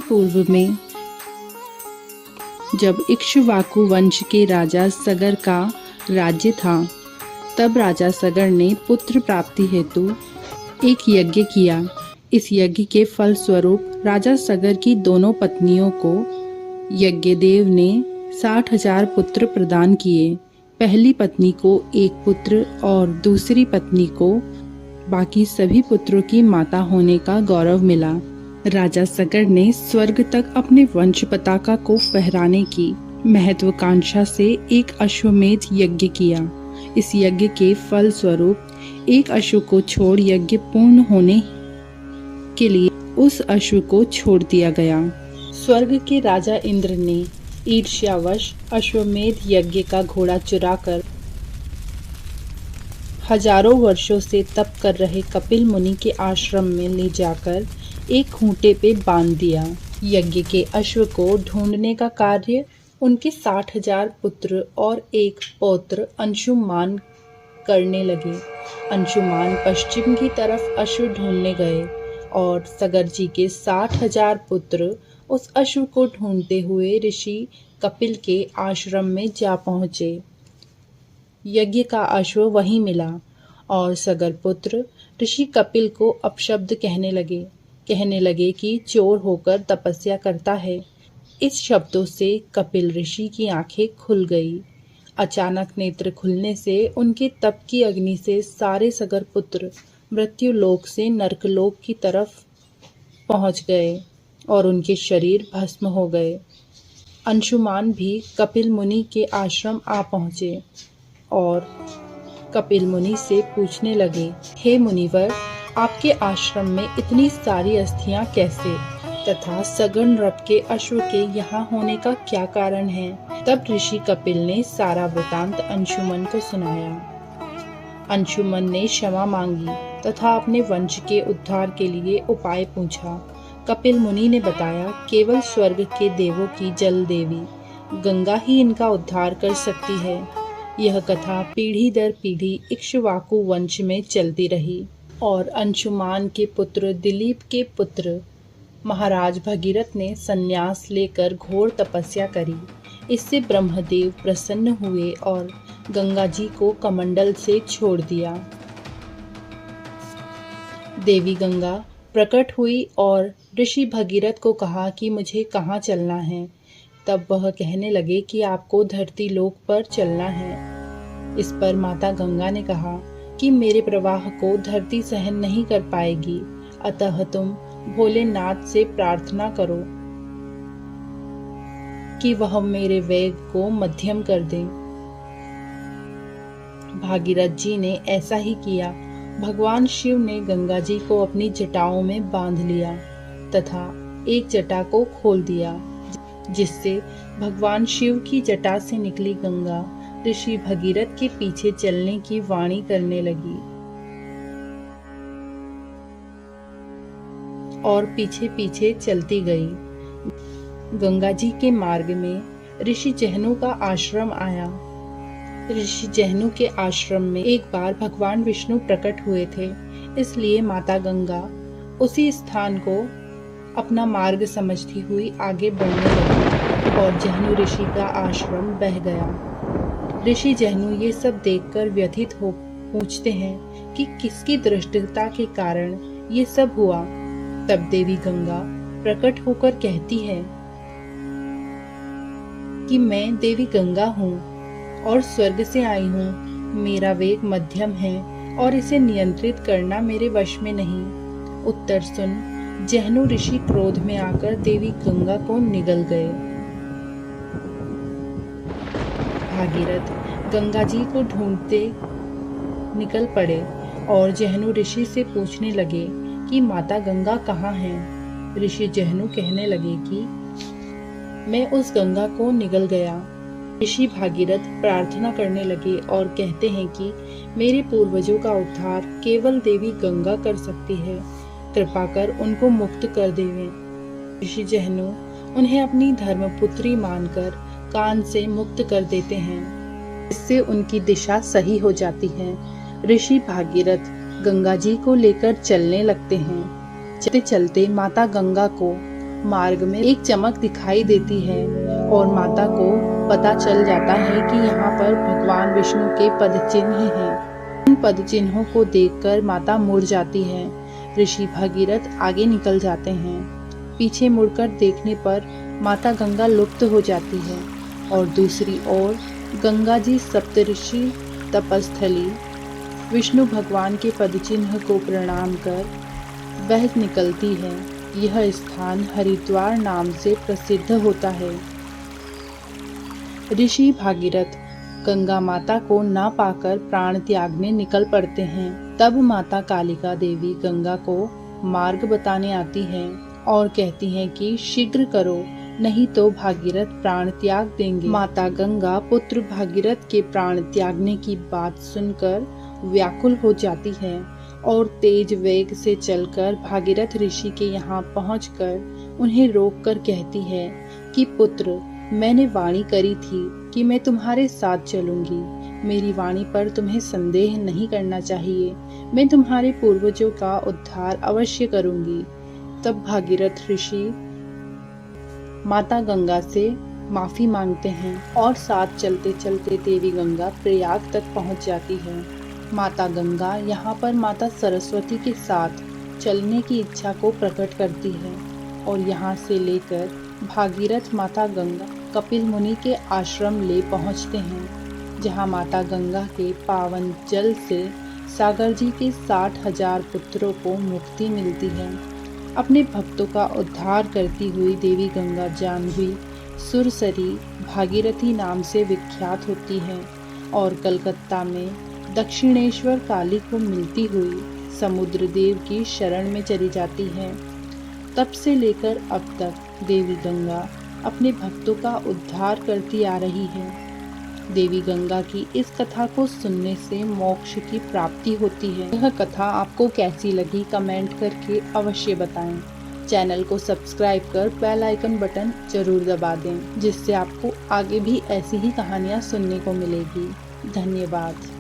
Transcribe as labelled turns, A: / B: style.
A: पूर्व में जब इक्ष्वाकु वंश के राजा सगर का राज्य था, तब राजा सगर ने पुत्र प्राप्ति हेतु एक यज्ञ किया। इस यज्ञ के फल स्वरूप राजा सगर की दोनों पत्नियों को यज्ञदेव ने 60,000 पुत्र प्रदान किए। पहली पत्नी को एक पुत्र और दूसरी पत्नी को बाकी सभी पुत्रों की माता होने का गौरव मिला। राजा सगर ने स्वर्ग तक अपने वंश पताका को फहराने की महत्वाकांक्षा से एक अश्वमेध यज्ञ किया। इस यज्ञ के फल स्वरूप एक अश्व को छोड़ यज्ञ पूर्ण होने के लिए उस अश्व को छोड़ दिया गया। स्वर्ग के राजा इंद्र ने ईर्ष्यावश अश्वमेध यज्ञ का घोड़ा चुराकर हजारों वर्षों से तप कर रहे कपिल मुनि के आश्रम में ले जाकर एक खूंटे पे बांध दिया। यज्ञ के अश्व को ढूंढने का कार्य उनके 60,000 पुत्र और एक पौत्र अंशुमान करने लगे। अंशुमान पश्चिम की तरफ अश्व ढूंढने गए और सगर जी के 60,000 पुत्र उस अश्व को ढूंढते हुए ऋषि कपिल के आश्रम में जा पहुंचे। यज्ञ का अश्व वहीं मिला और सगर पुत्र ऋषि कपिल को अपशब्द कहने लगे कि चोर होकर तपस्या करता है। इस शब्दों से कपिल ऋषि की आंखें खुल गई। अचानक नेत्र खुलने से उनके तप की अग्नि से सारे सगर पुत्र मृत्यु लोक से नरकलोक की तरफ पहुंच गए और उनके शरीर भस्म हो गए। अंशुमान भी कपिल मुनि के आश्रम आ पहुंचे और कपिल मुनि से पूछने लगे, हे मुनिवर, आपके आश्रम में इतनी सारी अस्थियां कैसे, तथा सगर नृप के अश्व के यहाँ होने का क्या कारण है? तब ऋषि कपिल ने सारा वृतांत अंशुमन को सुनाया। अंशुमन ने क्षमा मांगी तथा अपने वंश के उद्धार के लिए उपाय पूछा। कपिल मुनि ने बताया, केवल स्वर्ग के देवों की जल देवी गंगा ही इनका उद्धार कर सकती है। यह कथा पीढ़ी दर पीढ़ी इक्ष्वाकु वंश में चलती रही और अंशुमान के पुत्र दिलीप के पुत्र महाराज भगीरथ ने संन्यास लेकर घोर तपस्या करी। इससे ब्रह्मदेव प्रसन्न हुए और गंगा जी को कमंडल से छोड़ दिया। देवी गंगा प्रकट हुई और ऋषि भगीरथ को कहा कि मुझे कहाँ चलना है। तब वह कहने लगे कि आपको धरती लोक पर चलना है। इस पर माता गंगा ने कहा कि मेरे प्रवाह को धरती सहन नहीं कर पाएगी, अतः तुम भोलेनाथ से प्रार्थना करो कि वह मेरे वेग को मध्यम कर दें। भागीरथ जी ने ऐसा ही किया। भगवान शिव ने गंगा जी को अपनी जटाओं में बांध लिया तथा एक जटा को खोल दिया, जिससे भगवान शिव की जटा से निकली गंगा ऋषि भगीरथ के पीछे चलने की वाणी करने लगी और पीछे पीछे चलती गई। गंगा जी के मार्ग में ऋषि जहनु का आश्रम आया। ऋषि जहनु के आश्रम में एक बार भगवान विष्णु प्रकट हुए थे, इसलिए माता गंगा उसी स्थान को अपना मार्ग समझती हुई आगे बढ़ने लगी और जहनु ऋषि का आश्रम बह गया। ऋषि जहनु ये सब देखकर व्यथित हो पूछते हैं कि किसकी दृष्टता के कारण ये सब हुआ। तब देवी गंगा प्रकट होकर कहती है कि मैं देवी गंगा हूँ और स्वर्ग से आई हूँ। मेरा वेग मध्यम है और इसे नियंत्रित करना मेरे वश में नहीं। उत्तर सुन जहनु ऋषि क्रोध में आकर देवी गंगा को निगल गए। भागीरथ गंगा जी को ढूंढते निकल पड़े और जहनु ऋषि से पूछने लगे कि माता गंगा कहाँ है। ऋषि जहनु कहने लगे कि मैं उस गंगा को निगल गया। ऋषि भागीरथ प्रार्थना करने लगे और कहते हैं कि मेरे पूर्वजों का उद्धार केवल देवी गंगा कर सकती है, कृपा कर उनको मुक्त कर देवें। ऋषि जहनु उन्हें अपनी धर्मपुत्री मानकर कान से मुक्त कर देते हैं, इससे उनकी दिशा सही हो जाती है। ऋषि भागीरथ गंगा जी को लेकर चलने लगते हैं। चलते चलते माता गंगा को मार्ग में एक चमक दिखाई देती है और माता को पता चल जाता है कि यहाँ पर भगवान विष्णु के पद चिन्ह हैं। उन पद चिन्हों को देखकर माता मुड़ जाती है। ऋषि भागीरथ आगे निकल जाते हैं। पीछे मुड़कर देखने पर माता गंगा लुप्त हो जाती है और दूसरी ओर गंगा जी सप्तऋषि तपस्थली विष्णु भगवान के पदचिन्ह को प्रणाम कर बह निकलती है। यह स्थान हरिद्वार नाम से प्रसिद्ध होता है। ऋषि भागीरथ गंगा माता को न पाकर प्राण त्यागने निकल पड़ते हैं। तब माता कालिका देवी गंगा को मार्ग बताने आती हैं और कहती हैं कि शीघ्र करो, नहीं तो भागीरथ प्राण त्याग देंगे। माता गंगा पुत्र भागीरथ के प्राण त्यागने की बात सुनकर व्याकुल हो जाती है और तेज वेग से चलकर भागीरथ ऋषि के यहाँ पहुंचकर उन्हें रोककर कहती है कि पुत्र, मैंने वाणी करी थी कि मैं तुम्हारे साथ चलूंगी। मेरी वाणी पर तुम्हें संदेह नहीं करना चाहिए। मैं तुम्हारे पूर्वजों का उद्धार अवश्य करूंगी। तब भागीरथ ऋषि माता गंगा से माफी मांगते हैं और साथ चलते चलते देवी गंगा प्रयाग तक पहुंच जाती है। माता गंगा यहाँ पर माता सरस्वती के साथ चलने की इच्छा को प्रकट करती है और यहाँ से लेकर भागीरथ माता गंगा कपिल मुनि के आश्रम ले पहुँचते हैं, जहाँ माता गंगा के पावन जल से सागर जी के 60,000 पुत्रों को मुक्ति मिलती है। अपने भक्तों का उद्धार करती हुई देवी गंगा जाह्नवी सुरसरी भागीरथी नाम से विख्यात होती है और कलकत्ता में दक्षिणेश्वर काली को मिलती हुई समुद्र देव की शरण में चली जाती है। तब से लेकर अब तक देवी गंगा अपने भक्तों का उद्धार करती आ रही है। देवी गंगा की इस कथा को सुनने से मोक्ष की प्राप्ति होती है। यह कथा आपको कैसी लगी कमेंट करके अवश्य बताएं। चैनल को सब्सक्राइब कर बेल आइकन बटन जरूर दबा दें, जिससे आपको आगे भी ऐसी ही कहानियाँ सुनने को मिलेगी। धन्यवाद।